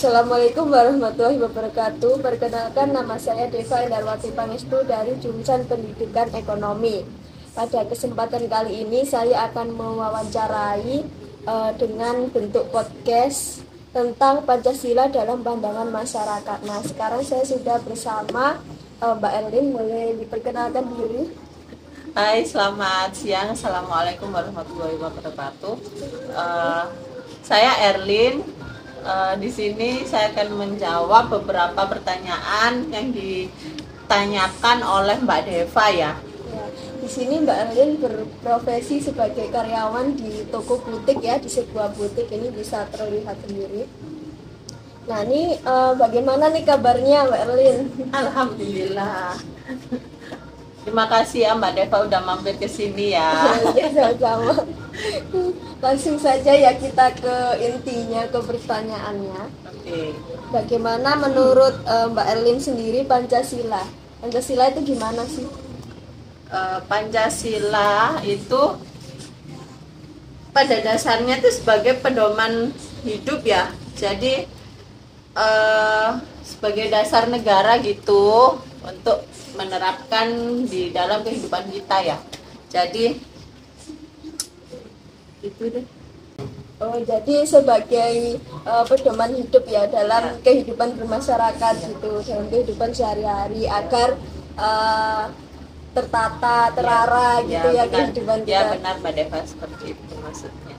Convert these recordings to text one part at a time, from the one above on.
Assalamualaikum warahmatullahi wabarakatuh. Perkenalkan, nama saya Deva Endarwati Pangestu dari jurusan Pendidikan Ekonomi. Pada kesempatan kali ini saya akan mewawancarai dengan bentuk podcast tentang Pancasila dalam pandangan masyarakat. Nah, sekarang saya sudah bersama Mbak Erlin. Boleh diperkenalkan diri? Hai, selamat siang. Assalamualaikum warahmatullahi wabarakatuh. Saya Erlin. Di sini saya akan menjawab beberapa pertanyaan yang ditanyakan oleh Mbak Deva ya. Ya, di sini Mbak Erlin berprofesi sebagai karyawan di toko butik ya, di sebuah butik. Ini bisa terlihat sendiri. Nah, ini bagaimana nih kabarnya Mbak Erlin? Alhamdulillah. Terima kasih ya Mbak Deva udah mampir ke sini ya. Ya, sama-sama. Langsung saja ya kita ke intinya, ke pertanyaannya. Oke. Bagaimana menurut Mbak Erlin sendiri Pancasila? Pancasila itu gimana sih? Pancasila itu pada dasarnya itu sebagai pedoman hidup ya. Jadi sebagai dasar negara gitu untuk menerapkan di dalam kehidupan kita ya. Jadi itu deh. Oh, jadi sebagai pedoman hidup ya dalam kehidupan bermasyarakat gitu, dalam kehidupan sehari-hari agar tertata, terarah gitu ya benar. kehidupan kita. Ya benar Mbak Deva, seperti itu maksudnya.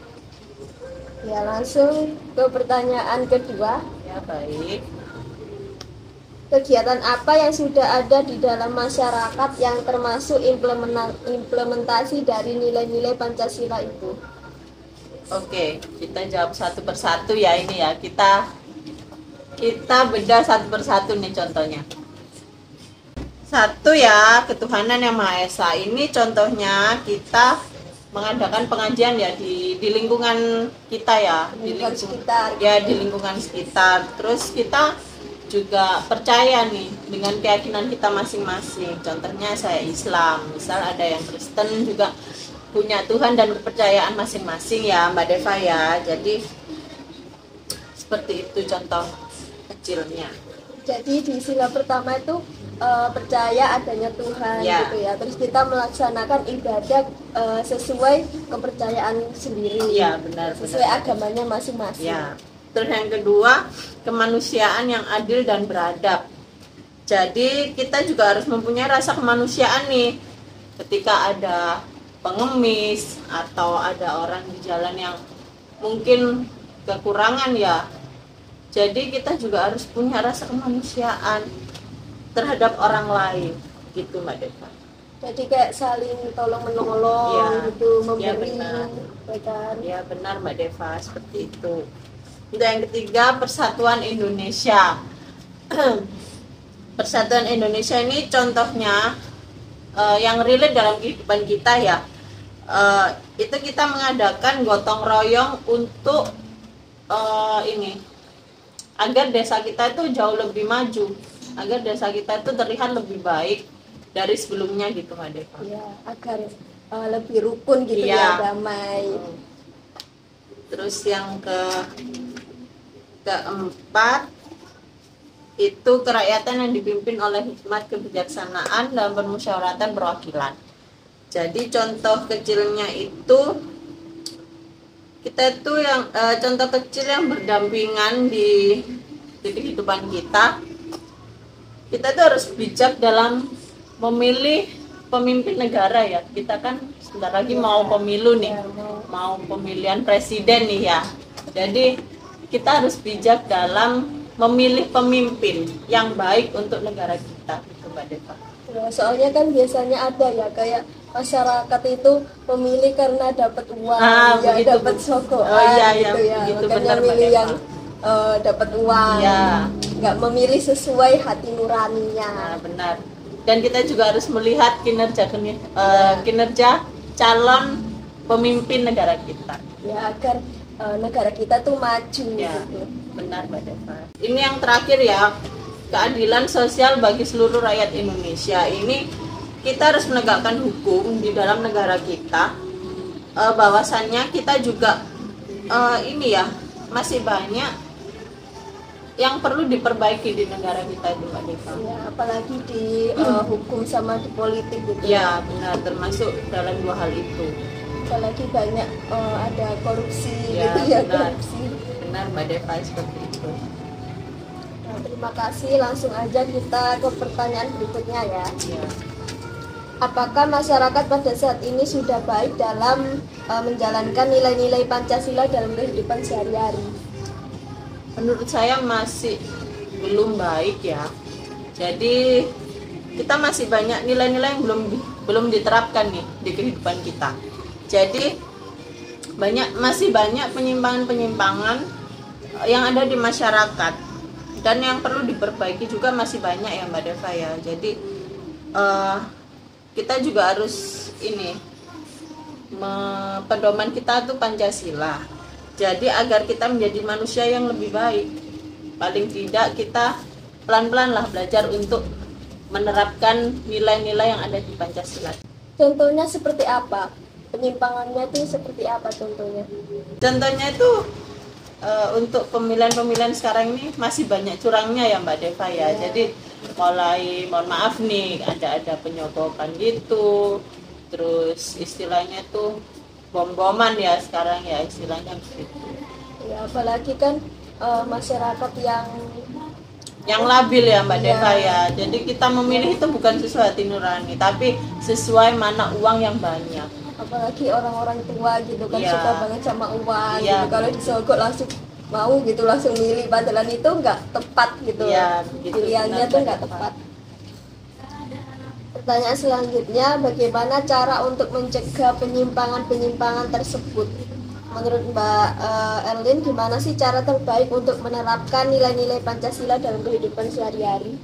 Ya, langsung ke pertanyaan kedua. Ya baik. Kegiatan apa yang sudah ada di dalam masyarakat yang termasuk implementasi dari nilai-nilai Pancasila itu? Oke, kita jawab satu persatu ya ini ya. Kita bedah satu persatu nih contohnya. Satu ya, ketuhanan yang Maha Esa. Ini contohnya kita mengadakan pengajian ya di lingkungan kita ya, di lingkungan sekitar. Terus kita juga percaya nih dengan keyakinan kita masing-masing. Contohnya saya Islam, misal ada yang Kristen juga punya Tuhan dan kepercayaan masing-masing ya Mbak Deva ya. Jadi seperti itu contoh kecilnya. Jadi di sila pertama itu percaya adanya Tuhan ya. Gitu ya. Terus kita melaksanakan ibadah sesuai kepercayaan sendiri. Ya, benar. Sesuai agamanya masing-masing. Ya. Terus yang kedua, kemanusiaan yang adil dan beradab. Jadi kita juga harus mempunyai rasa kemanusiaan nih. Ketika ada pengemis atau ada orang di jalan yang mungkin kekurangan ya. Jadi kita juga harus punya rasa kemanusiaan terhadap orang lain, gitu Mbak Deva. Jadi kayak saling tolong menolong ya, gitu, memberi. Ya benar. Ya benar Mbak Deva, seperti itu. Untuk yang ketiga, Persatuan Indonesia. Persatuan Indonesia ini contohnya yang relate dalam kehidupan kita ya. Itu kita mengadakan gotong royong untuk ini agar desa kita itu jauh lebih maju, agar desa kita itu terlihat lebih baik dari sebelumnya gitu Mbak Deva. Ya, agar lebih rukun gitu ya, damai. Terus yang keempat itu kerakyatan yang dipimpin oleh hikmat kebijaksanaan dan permusyawaratan perwakilan. Jadi contoh kecilnya itu kita itu yang contoh kecil yang berdampingan di kehidupan kita. Kita tuh harus bijak dalam memilih pemimpin negara ya. Kita kan sebentar lagi mau pemilu nih, mau pemilihan presiden nih ya. Jadi kita harus bijak dalam memilih pemimpin yang baik untuk negara kita, gitu Mbak Deva. Ya, soalnya kan biasanya ada ya kayak masyarakat itu memilih karena dapat uang, ya dapat sogokan gitu ya. Makanya milih yang dapat uang, nggak memilih sesuai hati nuraninya. Nah, benar. Dan kita juga harus melihat kinerja calon pemimpin negara kita. Ya, agar negara kita tuh maju ya, gitu. Benar Mbak Deva. Ini yang terakhir ya, keadilan sosial bagi seluruh rakyat Indonesia. Ini kita harus menegakkan hukum di dalam negara kita. Bahwasannya kita juga ini ya masih banyak yang perlu diperbaiki di negara kita itu Mbak Deva. Ya, apalagi di hukum sama di politik gitu. Ya benar, termasuk dalam dua hal itu. Apalagi banyak ada korupsi Ya, gitu ya, benar. korupsi. Benar Mbak Deva, seperti itu. Nah, terima kasih, langsung aja kita ke pertanyaan berikutnya ya. Ya. Apakah masyarakat pada saat ini sudah baik dalam menjalankan nilai-nilai Pancasila dalam kehidupan sehari-hari? Menurut saya masih belum baik ya. Jadi kita masih banyak nilai-nilai yang belum diterapkan nih di kehidupan kita. Jadi masih banyak penyimpangan-penyimpangan yang ada di masyarakat, dan yang perlu diperbaiki juga masih banyak ya Mbak Deva ya. Jadi kita juga harus pedoman kita tuh Pancasila. Jadi agar kita menjadi manusia yang lebih baik, paling tidak kita pelan-pelan lah belajar untuk menerapkan nilai-nilai yang ada di Pancasila. Contohnya seperti apa? Penyimpangannya itu seperti apa contohnya? Contohnya itu untuk pemilihan-pemilihan sekarang ini masih banyak curangnya ya Mbak Deva ya. Jadi mulai, mohon maaf nih, ada penyogokan gitu, terus istilahnya tuh bom-boman ya sekarang ya, istilahnya begitu. Ya, apalagi kan masyarakat yang labil ya Mbak Iya. Deva ya. Jadi kita memilih itu bukan sesuai hati nurani, tapi sesuai mana uang yang banyak. apalagi orang-orang tua gitu kan Iya. suka banget sama uang Iya. gitu. Kalau disogok langsung mau gitu, langsung milih, padahal itu nggak tepat gitu. Iya, begitu, Pilihannya benar, tuh Mbak nggak Deva. tepat. Pertanyaan selanjutnya, bagaimana cara untuk mencegah penyimpangan-penyimpangan tersebut? Menurut Mbak Erlin, gimana sih cara terbaik untuk menerapkan nilai-nilai Pancasila dalam kehidupan sehari-hari?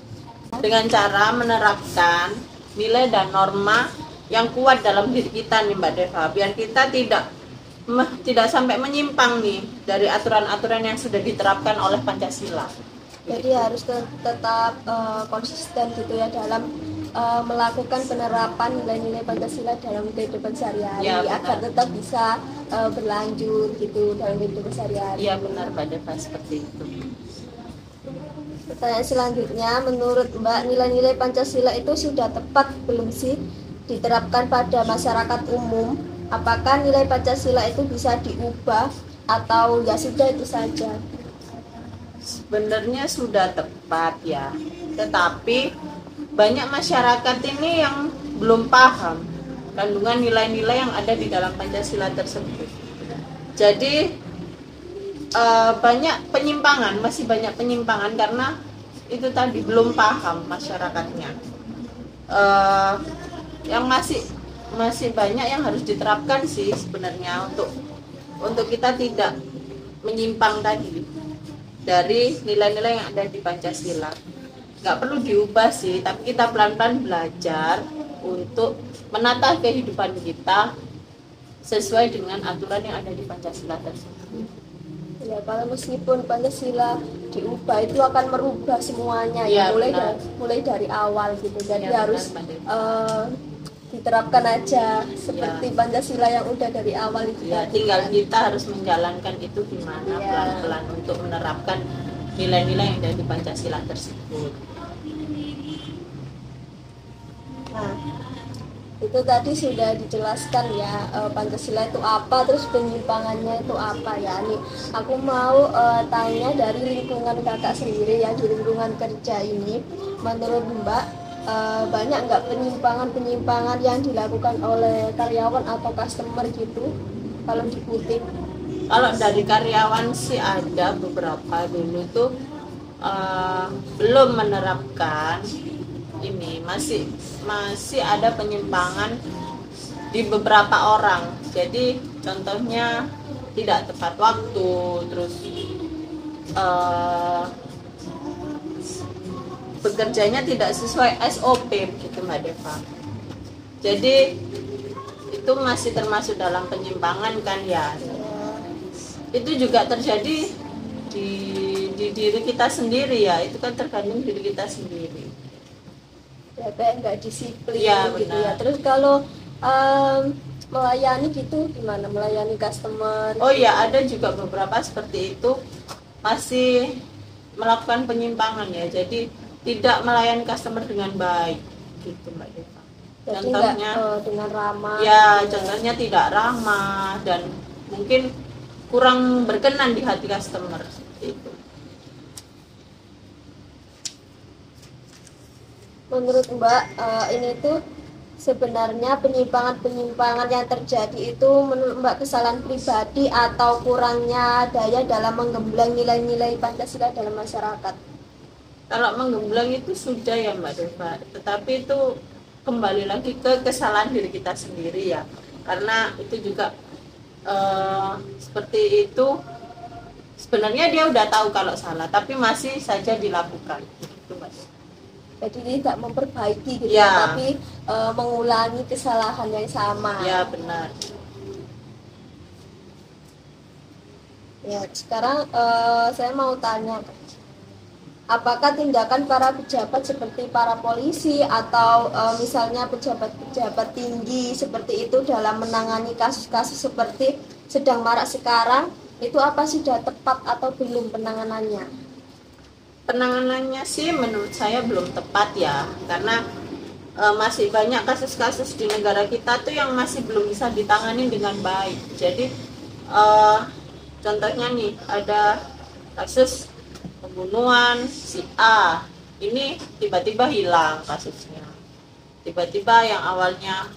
Dengan cara menerapkan nilai dan norma yang kuat dalam diri kita nih Mbak Deva, biar kita tidak sampai menyimpang nih dari aturan-aturan yang sudah diterapkan oleh Pancasila. Jadi harus tetap konsisten gitu ya dalam melakukan penerapan nilai-nilai Pancasila dalam kehidupan sehari-hari, Ya, benar. agar tetap bisa berlanjut gitu dalam kehidupan sehari-hari. Iya benar Mbak Deva, seperti itu. Pertanyaan selanjutnya, menurut Mbak, nilai-nilai Pancasila itu sudah tepat belum sih diterapkan pada masyarakat umum? Apakah nilai Pancasila itu bisa diubah atau ya sudah itu saja? Sebenarnya sudah tepat ya, tetapi banyak masyarakat ini yang belum paham kandungan nilai-nilai yang ada di dalam Pancasila tersebut. Jadi masih banyak penyimpangan karena itu tadi belum paham masyarakatnya. Yang masih banyak yang harus diterapkan sih sebenarnya untuk kita tidak menyimpang tadi dari nilai-nilai yang ada di Pancasila. Nggak perlu diubah sih, tapi kita pelan-pelan belajar untuk menata kehidupan kita sesuai dengan aturan yang ada di Pancasila tersebut. Ya, kalau meskipun Pancasila diubah itu akan merubah semuanya Ya, ya, benar. mulai dari awal gitu. Jadi Ya, harus benar, Mbak Devi. diterapkan aja seperti Pancasila yang udah dari awal itu. Ya, tadi tinggal kan. kita harus menjalankan itu gimana Ya. pelan-pelan untuk menerapkan nilai-nilai yang ada di Pancasila tersebut. Nah, itu tadi sudah dijelaskan ya, Pancasila itu apa, terus penyimpangannya itu apa ya. Nih, aku mau tanya dari lingkungan kakak sendiri ya, di lingkungan kerja ini, menurut Mbak, banyak nggak penyimpangan-penyimpangan yang dilakukan oleh karyawan atau customer gitu, kalau dikutip? Kalau dari karyawan sih ada beberapa dulu tuh belum menerapkan ini, masih ada penyimpangan di beberapa orang. Jadi contohnya tidak tepat waktu, terus bekerjanya tidak sesuai SOP gitu Mbak Deva. Jadi itu masih termasuk dalam penyimpangan kan ya. Itu juga terjadi di diri kita sendiri ya, itu kan tergantung diri kita sendiri. Ya, kayak nggak disiplin Ya, gitu benar. ya. Terus kalau melayani gitu gimana, melayani customer? Oh ya, ada juga beberapa seperti itu, masih melakukan penyimpangan ya, jadi tidak melayani customer dengan baik gitu Mbak Deva. Jadi Contohnya dengan ramah ya, gitu. contohnya tidak ramah dan mungkin kurang berkenan di hati customer seperti itu. Menurut Mbak, ini tuh sebenarnya penyimpangan-penyimpangan yang terjadi itu menurut Mbak kesalahan pribadi atau kurangnya daya dalam menggembleng nilai-nilai Pancasila dalam masyarakat? Kalau menggembleng itu sudah ya Mbak Deva, tetapi itu kembali lagi ke kesalahan diri kita sendiri ya, karena itu juga seperti itu, sebenarnya dia udah tahu kalau salah tapi masih saja dilakukan gitu Mas. Jadi tidak memperbaiki gitu Ya. tapi mengulangi kesalahan yang sama. Ya benar. Ya, sekarang saya mau tanya, apakah tindakan para pejabat seperti para polisi atau misalnya pejabat-pejabat tinggi seperti itu dalam menangani kasus-kasus seperti sedang marak sekarang itu apa sudah tepat atau belum penanganannya? Penanganannya sih menurut saya belum tepat ya, karena masih banyak kasus-kasus di negara kita tuh yang masih belum bisa ditangani dengan baik. Jadi contohnya nih, ada kasus pembunuhan si A, ini tiba-tiba hilang kasusnya. Tiba-tiba yang awalnya,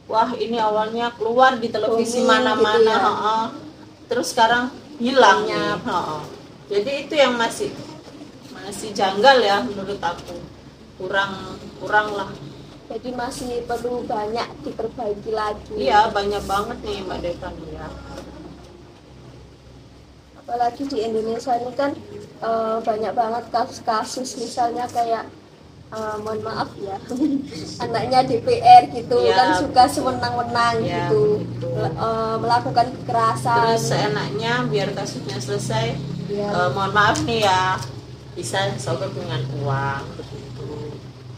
wah ini awalnya keluar di televisi mana-mana, gitu ya. terus sekarang hilang nih. Jadi itu yang masih janggal ya menurut aku, kurang lah. Jadi masih perlu banyak diperbaiki lagi. Iya, banyak banget nih Mbak Deva ya. Apalagi di Indonesia ini kan banyak banget kasus-kasus, misalnya kayak mohon maaf ya anaknya DPR gitu Ya, kan suka sewenang-wenang ya, gitu melakukan kekerasan. Terus seenaknya biar kasusnya selesai, Ya. mohon maaf nih ya, bisa sogok dengan uang begitu.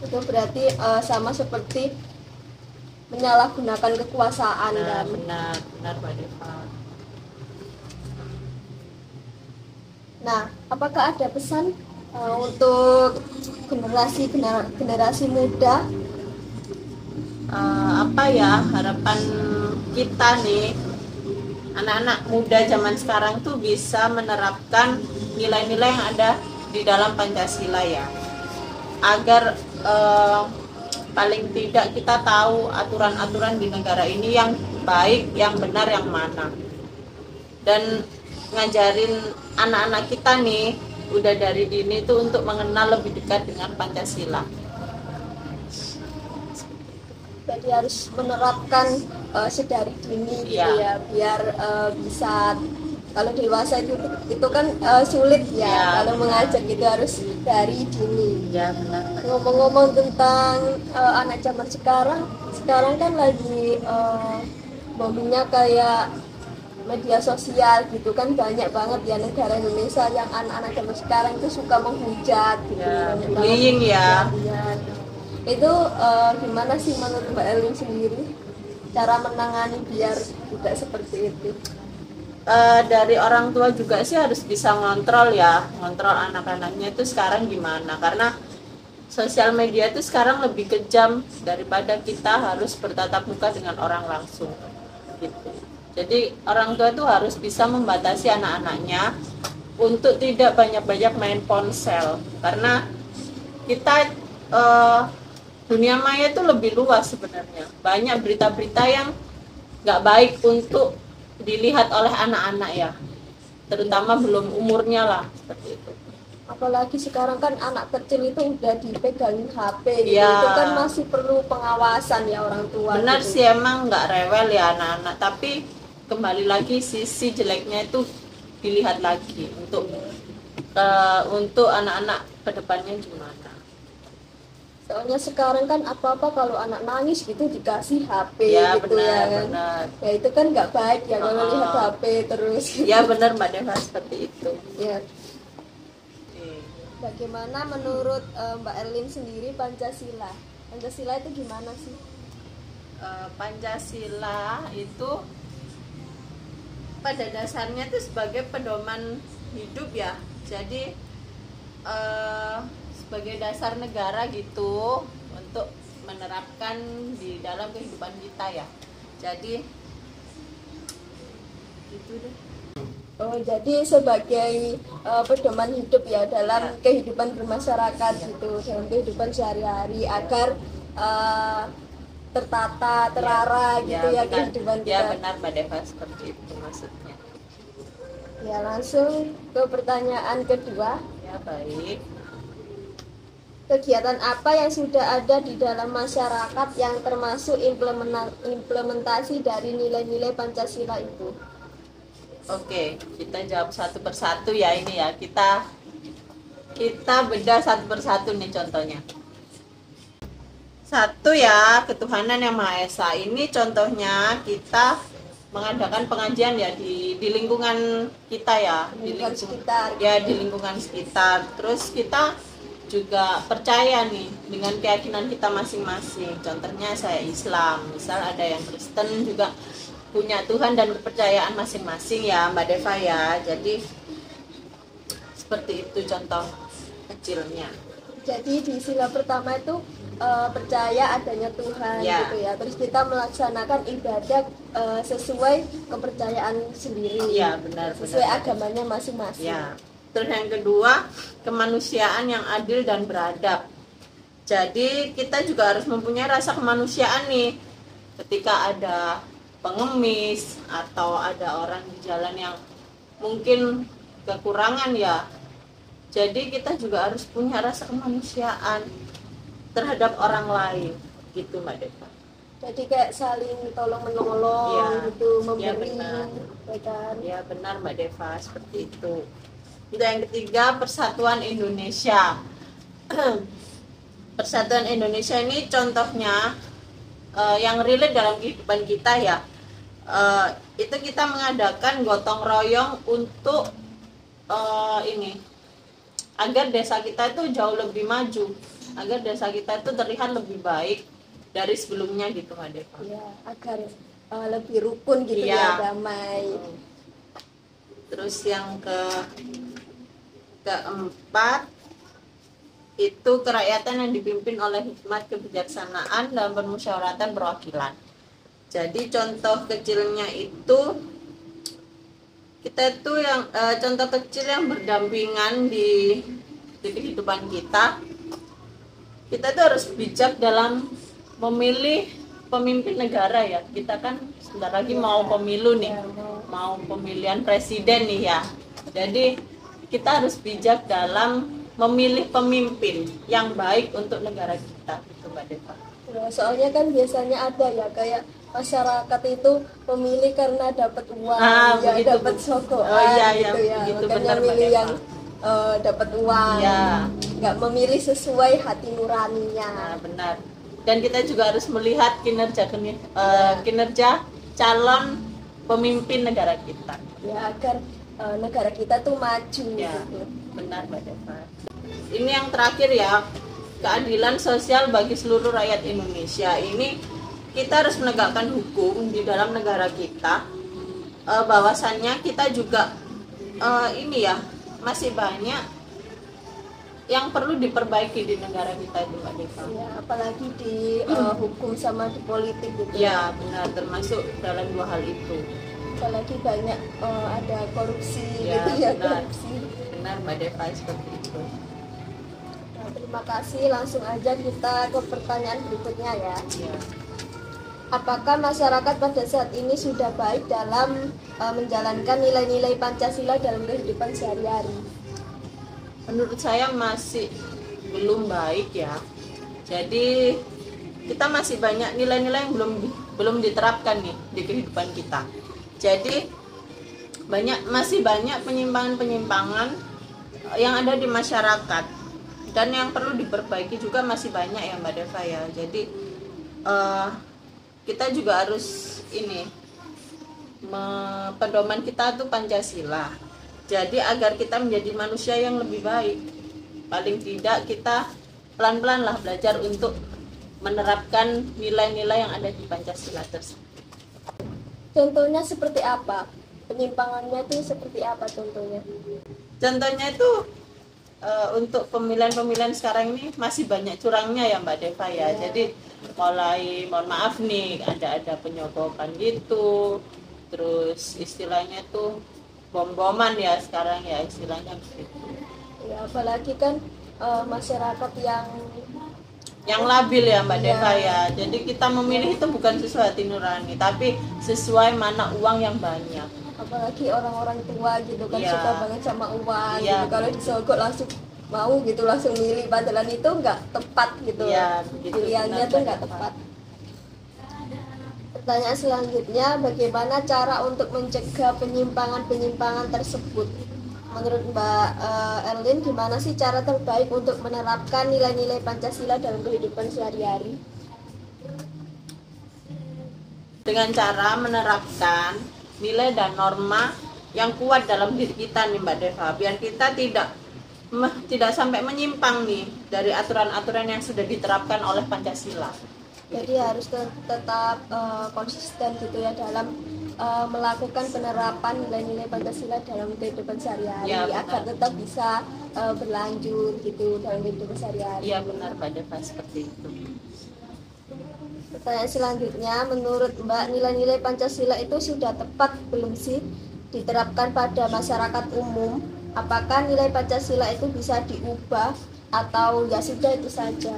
Itu berarti sama seperti menyalahgunakan kekuasaan. Nah, Dan benar Mbak Deva. nah, apakah ada pesan untuk generasi muda? Apa ya harapan kita nih, anak-anak muda zaman sekarang tuh bisa menerapkan nilai-nilai yang ada di dalam Pancasila ya, agar paling tidak kita tahu aturan-aturan di negara ini yang baik, yang benar, yang mana, dan ngajarin anak-anak kita nih udah dari dini tuh untuk mengenal lebih dekat dengan Pancasila. Jadi harus menerapkan sedari dini gitu ya, biar bisa, kalau dewasa itu kan sulit ya, kalau mengajar gitu harus dari dini. Ya benar. Ngomong-ngomong tentang anak zaman sekarang kan lagi boomingnya kayak media sosial gitu kan, banyak banget ya negara Indonesia yang anak-anak zaman sekarang itu suka menghujat gitu, bullying ya. Itu gimana sih menurut Mbak Elin sendiri cara menangani biar tidak seperti itu? Dari orang tua juga sih harus bisa ngontrol anak-anaknya itu sekarang gimana, karena sosial media itu sekarang lebih kejam daripada kita harus bertatap muka dengan orang langsung gitu. Jadi orang tua itu harus bisa membatasi anak-anaknya untuk tidak banyak-banyak main ponsel, karena kita dunia maya itu lebih luas sebenarnya, banyak berita-berita yang nggak baik untuk dilihat oleh anak-anak ya, terutama belum umurnya lah seperti itu. Apalagi sekarang kan anak kecil itu udah dipegangin HP gitu. Ya. Itu kan masih perlu pengawasan ya orang tua. Benar gitu. sih, emang nggak rewel ya anak-anak, tapi kembali lagi sisi jeleknya itu dilihat lagi untuk anak-anak kedepannya gimana. Soalnya sekarang kan apa-apa kalau anak nangis gitu dikasih HP Ya, gitu benar, ya kan. benar. Ya itu kan nggak baik ya kalau lihat HP terus. Ya benar Mbak Deva, seperti itu. Ya. Bagaimana menurut Mbak Erlin sendiri Pancasila? Pancasila itu gimana sih? Pancasila itu pada dasarnya itu sebagai pedoman hidup ya. Jadi sebagai dasar negara gitu untuk menerapkan di dalam kehidupan kita ya. Jadi itu deh. Oh, jadi sebagai pedoman hidup ya dalam kehidupan bermasyarakat gitu, dalam kehidupan sehari-hari agar tertata, terarah gitu ya kehidupan kita. Ya benar Mbak Deva, seperti itu maksudnya. Ya, langsung ke pertanyaan kedua. Ya baik. Kegiatan apa yang sudah ada di dalam masyarakat yang termasuk implementasi dari nilai-nilai Pancasila itu? Oke, kita jawab satu persatu ya ini ya. Kita bedah satu persatu nih contohnya. Satu ya, ketuhanan yang Maha Esa. Ini contohnya kita mengadakan pengajian ya di lingkungan kita ya, di lingkungan sekitar. Terus kita juga percaya nih dengan keyakinan kita masing-masing. Contohnya saya Islam, misal ada yang Kristen juga punya Tuhan dan kepercayaan masing-masing ya Mbak Deva ya. Jadi seperti itu contoh kecilnya. Jadi di sila pertama itu percaya adanya Tuhan gitu ya. Terus kita melaksanakan ibadah sesuai kepercayaan sendiri. Iya, benar. Sesuai agamanya masing-masing. Ya. Terus yang kedua, kemanusiaan yang adil dan beradab. Jadi kita juga harus mempunyai rasa kemanusiaan nih. Ketika ada pengemis atau ada orang di jalan yang mungkin kekurangan ya, jadi kita juga harus punya rasa kemanusiaan terhadap orang lain gitu Mbak Deva. Jadi kayak saling tolong menolong gitu, memberi ya benar Mbak Deva, seperti itu. Yang ketiga, Persatuan Indonesia. Persatuan Indonesia ini contohnya yang relate dalam kehidupan kita ya. Itu kita mengadakan gotong royong untuk agar desa kita itu jauh lebih maju, agar desa kita itu terlihat lebih baik dari sebelumnya gitu Mbak Deva. Ya, agar lebih rukun gitu ya, damai. Terus yang keempat itu kerakyatan yang dipimpin oleh hikmat kebijaksanaan dan permusyawaratan perwakilan. Jadi contoh kecilnya itu kita itu yang contoh kecil yang berdampingan di kehidupan kita tuh harus bijak dalam memilih pemimpin negara ya. Kita kan sebentar lagi mau pemilu nih, mau pemilihan presiden nih ya. Jadi kita harus bijak dalam memilih pemimpin yang baik untuk negara kita gitu Mbak Deva. Soalnya kan biasanya ada ya kayak masyarakat itu memilih karena dapat uang, dapat sogokan gitu ya. Makanya milih yang dapat uang, nggak memilih sesuai hati nuraninya. Benar. Dan kita juga harus melihat kinerja calon pemimpin negara kita. Ya, agar negara kita tuh maju. Gitu. Benar Mbak Deva. Ini yang terakhir ya, keadilan sosial bagi seluruh rakyat Indonesia. Ini kita harus menegakkan hukum di dalam negara kita. Bahwasannya kita juga masih banyak yang perlu diperbaiki di negara kita itu Mbak Deva. Ya, apalagi di hukum sama di politik gitu. Ya benar, termasuk dalam dua hal itu. Apalagi banyak ada korupsi ya, gitu ya. Benar Mbak Deva, seperti itu. Nah, terima kasih, langsung aja kita ke pertanyaan berikutnya ya. Apakah masyarakat pada saat ini sudah baik dalam menjalankan nilai-nilai Pancasila dalam kehidupan sehari-hari? Menurut saya masih belum baik ya. Jadi kita masih banyak nilai-nilai yang belum diterapkan nih di kehidupan kita. Jadi masih banyak penyimpangan-penyimpangan yang ada di masyarakat, dan yang perlu diperbaiki juga masih banyak ya Mbak Deva ya. Jadi kita juga harus pedoman kita tuh Pancasila. Jadi agar kita menjadi manusia yang lebih baik, paling tidak kita pelan-pelan lah belajar untuk menerapkan nilai-nilai yang ada di Pancasila tersebut. Contohnya seperti apa? Penyimpangannya itu seperti apa contohnya? Contohnya itu untuk pemilihan-pemilihan sekarang ini masih banyak curangnya ya Mbak Deva ya. Jadi mulai mohon maaf nih ada penyogokan gitu, terus istilahnya tuh bom-boman ya sekarang ya istilahnya begitu. Ya apalagi kan masyarakat yang labil ya Mbak Deva ya. Jadi kita memilih itu bukan sesuai hati nurani, tapi sesuai mana uang yang banyak. Apalagi orang-orang tua gitu kan suka banget sama uang gitu. Kalau disogok langsung mau gitu, langsung milih, padahal itu nggak tepat gitu. Pilihannya tuh nggak tepat. Pertanyaan selanjutnya, bagaimana cara untuk mencegah penyimpangan-penyimpangan tersebut? Menurut Mbak Erlin, gimana sih cara terbaik untuk menerapkan nilai-nilai Pancasila dalam kehidupan sehari-hari? Dengan cara menerapkan nilai dan norma yang kuat dalam diri kita nih Mbak Deva, biar kita tidak sampai menyimpang nih dari aturan-aturan yang sudah diterapkan oleh Pancasila. Jadi harus tetap konsisten gitu ya dalam melakukan penerapan nilai-nilai Pancasila dalam kehidupan sehari-hari agar tetap bisa berlanjut gitu dalam kehidupan sehari-hari. Iya benar Mbak Deva, seperti itu. Pertanyaan selanjutnya, menurut Mbak, nilai-nilai Pancasila itu sudah tepat belum sih diterapkan pada masyarakat umum? Apakah nilai Pancasila itu bisa diubah atau ya sudah itu saja?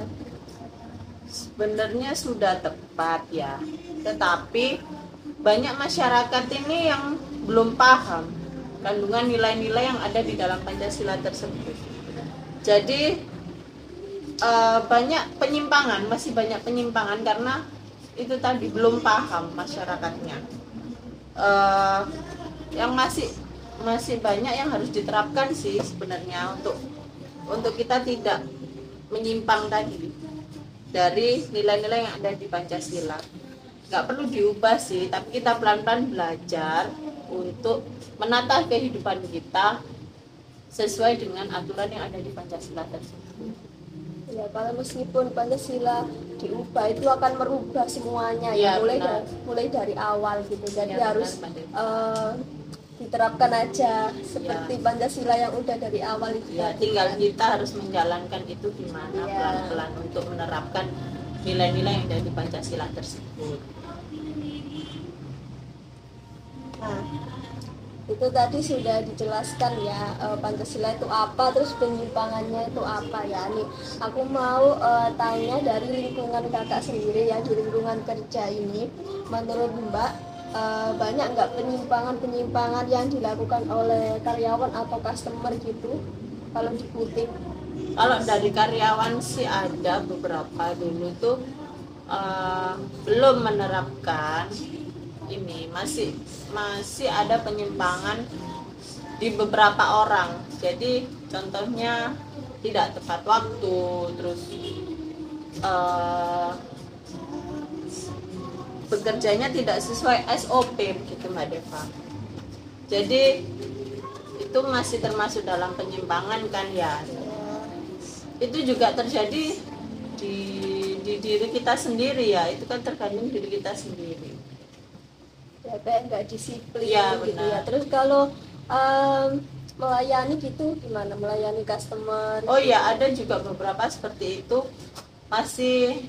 Sebenarnya sudah tepat ya, tetapi banyak masyarakat ini yang belum paham kandungan nilai-nilai yang ada di dalam Pancasila tersebut. Jadi banyak penyimpangan, masih banyak penyimpangan karena itu tadi belum paham masyarakatnya. Yang masih banyak yang harus diterapkan sih sebenarnya untuk kita tidak menyimpang tadi dari nilai-nilai yang ada di Pancasila. Nggak perlu diubah sih, tapi kita pelan-pelan belajar untuk menata kehidupan kita sesuai dengan aturan yang ada di Pancasila tersebut. Ya, kalau meskipun Pancasila diubah itu akan merubah semuanya ya, mulai dari awal gitu. Jadi harus diterapkan aja seperti Pancasila yang udah dari awal itu. Ya, tinggal kita harus menjalankan itu gimana pelan-pelan untuk menerapkan nilai-nilai yang ada di Pancasila tersebut. Nah, itu tadi sudah dijelaskan ya Pancasila itu apa, terus penyimpangannya itu apa ya. Nih aku mau tanya dari lingkungan kakak sendiri ya, di lingkungan kerja ini, menurut Mbak banyak nggak penyimpangan yang dilakukan oleh karyawan atau customer gitu kalau dikutip? Kalau dari karyawan sih ada beberapa dulu tuh belum menerapkan ini, masih ada penyimpangan di beberapa orang. Jadi contohnya tidak tepat waktu, terus bekerjanya tidak sesuai SOP gitu Mbak Deva. Jadi itu masih termasuk dalam penyimpangan kan ya. Itu juga terjadi di diri kita sendiri ya, itu kan tergantung diri kita sendiri. Ya kayak nggak disiplin ya, gitu ya. Terus kalau melayani gitu gimana, melayani customer? Oh ya, ada juga beberapa seperti itu masih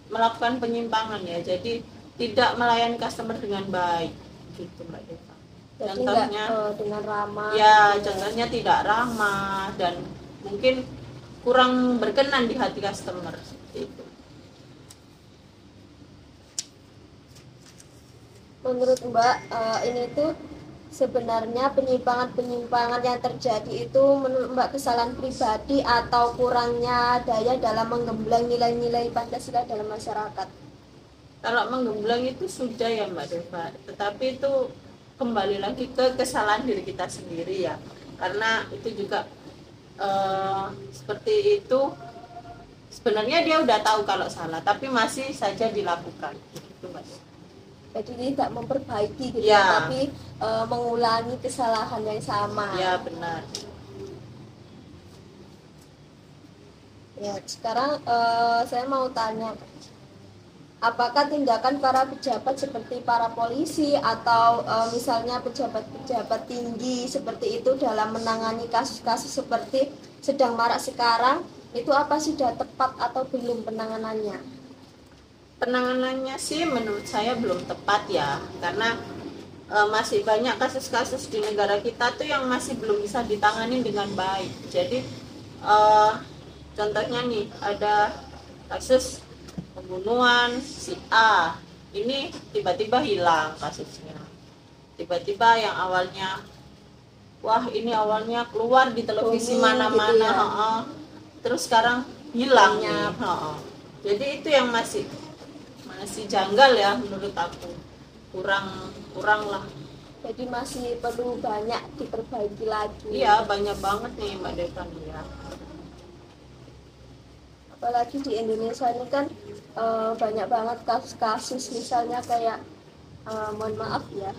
melakukan penyimpangan ya, jadi tidak melayani customer dengan baik gitu Mbak Deva. Jadi contohnya dengan ramah ya gitu. Contohnya tidak ramah dan mungkin kurang berkenan di hati customer seperti itu. Menurut Mbak ini tuh sebenarnya penyimpangan yang terjadi itu menurut Mbak kesalahan pribadi atau kurangnya daya dalam menggembleng nilai-nilai Pancasila dalam masyarakat? Kalau menggembleng itu sudah ya Mbak Deva, tetapi itu kembali lagi ke kesalahan diri kita sendiri ya, karena itu juga seperti itu sebenarnya dia udah tahu kalau salah tapi masih saja dilakukan gitu Mbak Deva. Jadi tidak memperbaiki gitu ya, tapi mengulangi kesalahan yang sama. Ya benar. Ya sekarang saya mau tanya, apakah tindakan para pejabat seperti para polisi atau misalnya pejabat-pejabat tinggi seperti itu dalam menangani kasus-kasus seperti sedang marak sekarang, itu apa sudah tepat atau belum penanganannya? Penanganannya sih menurut saya belum tepat ya, karena masih banyak kasus-kasus di negara kita tuh yang masih belum bisa ditangani dengan baik. Jadi contohnya nih, ada kasus pembunuhan si A, ini tiba-tiba hilang kasusnya. Tiba-tiba yang awalnya, wah ini awalnya keluar di televisi mana-mana, gitu ya. terus sekarang hilang nih. Banyak. Jadi itu yang masih janggal ya menurut aku, kurang lah. Jadi masih perlu banyak diperbaiki lagi. Iya, banyak banget nih Mbak Devan ya. Apalagi di Indonesia ini kan banyak banget kasus-kasus, misalnya kayak mohon maaf ya,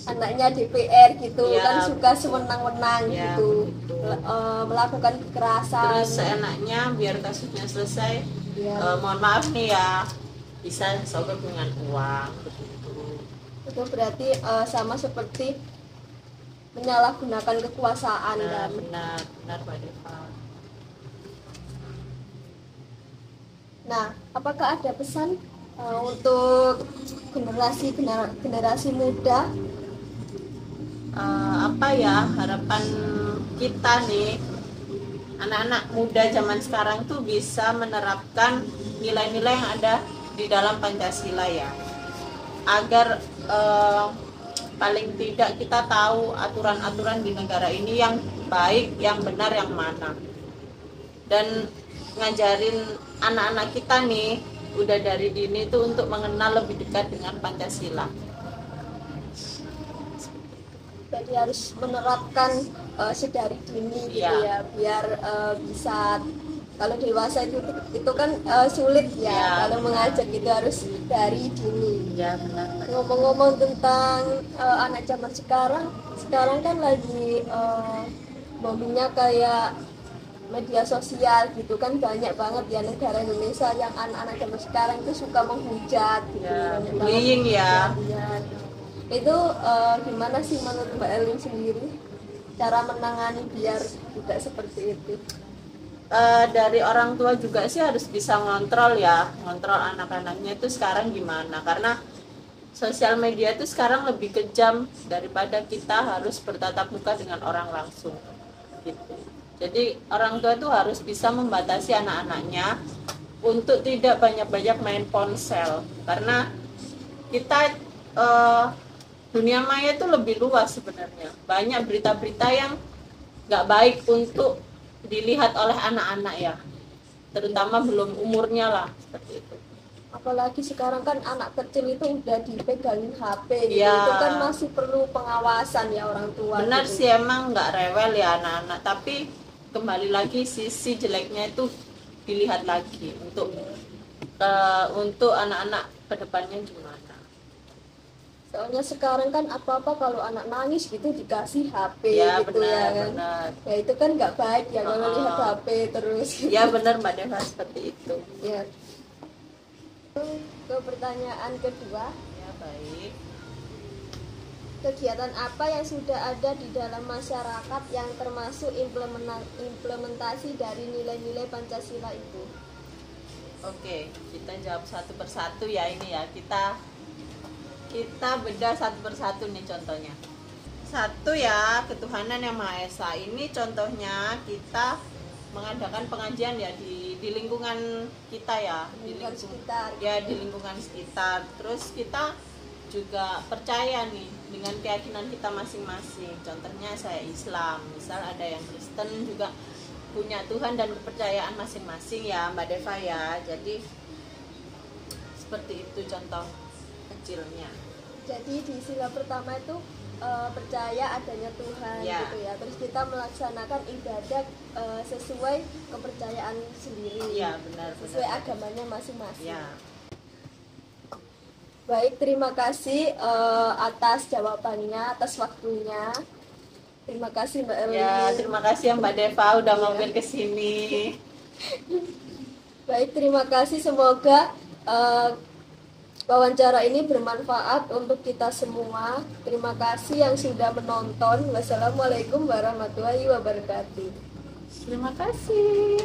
anaknya DPR gitu Ya, kan suka sewenang-wenang ya, gitu, betul. melakukan kekerasan. Terus seenaknya biar kasusnya selesai, Ya, mohon maaf nih ya, bisa sobek dengan uang begitu. itu berarti sama seperti menyalahgunakan kekuasaan kan. Benar Mbak Deva. Nah, apakah ada pesan untuk generasi muda? Apa ya harapan kita nih, anak-anak muda zaman sekarang tuh bisa menerapkan nilai-nilai yang ada di dalam Pancasila ya, agar paling tidak kita tahu aturan-aturan di negara ini yang baik, yang benar, yang mana, dan ngajarin anak-anak kita nih udah dari dini tuh untuk mengenal lebih dekat dengan Pancasila. Jadi harus menerapkan sedari dini gitu ya, biar bisa, kalau dewasa itu kan sulit ya, kalau mengajak itu harus dari dini. Ya benar. Ngomong-ngomong tentang anak zaman sekarang kan lagi boomingnya kayak media sosial gitu kan, banyak banget ya negara Indonesia yang anak-anak zaman sekarang itu suka menghujat gitu, bullying ya. Itu gimana sih menurut Mbak Elin sendiri cara menangani biar tidak seperti itu? Dari orang tua juga sih harus bisa ngontrol anak-anaknya itu sekarang gimana, karena sosial media itu sekarang lebih kejam daripada kita harus bertatap muka dengan orang langsung gitu. Jadi orang tua itu harus bisa membatasi anak-anaknya untuk tidak banyak-banyak main ponsel, karena kita dunia maya itu lebih luas sebenarnya. Banyak berita-berita yang nggak baik untuk dilihat oleh anak-anak ya, terutama belum umurnya lah, seperti itu. Apalagi sekarang kan anak kecil itu udah dipegangin HP gitu. Ya. Itu kan masih perlu pengawasan ya orang tua. Benar gitu. sih, emang nggak rewel ya anak-anak, tapi kembali lagi sisi jeleknya itu dilihat lagi untuk anak-anak kedepannya gimana. Soalnya sekarang kan apa-apa kalau anak nangis gitu dikasih HP Ya, gitu benar, ya kan. benar. Ya itu kan nggak baik ya kalau lihat HP terus. Ya benar Mbak Deva, seperti itu. Ya. Ke pertanyaan kedua. Ya baik. Kegiatan apa yang sudah ada di dalam masyarakat yang termasuk implementasi dari nilai-nilai Pancasila itu? Oke, kita jawab satu persatu ya ini ya. Kita bedah satu persatu nih contohnya. Satu ya, ketuhanan yang Maha Esa. Ini contohnya kita mengadakan pengajian ya di lingkungan kita ya, di lingkungan sekitar. Terus kita juga percaya nih dengan keyakinan kita masing-masing. Contohnya saya Islam, misal ada yang Kristen juga punya Tuhan dan kepercayaan masing-masing ya Mbak Deva ya. Jadi seperti itu contoh kecilnya. Jadi di sila pertama itu percaya adanya Tuhan gitu ya. Terus kita melaksanakan ibadah sesuai kepercayaan sendiri. Iya, benar. Sesuai agamanya masing-masing. Ya. Baik, terima kasih atas jawabannya, atas waktunya. Terima kasih Mbak Elin. Ya, terima kasih ya Mbak Deva udah mampir ke sini. Baik, terima kasih. Semoga wawancara ini bermanfaat untuk kita semua. Terima kasih yang sudah menonton. Wassalamualaikum warahmatullahi wabarakatuh. Terima kasih.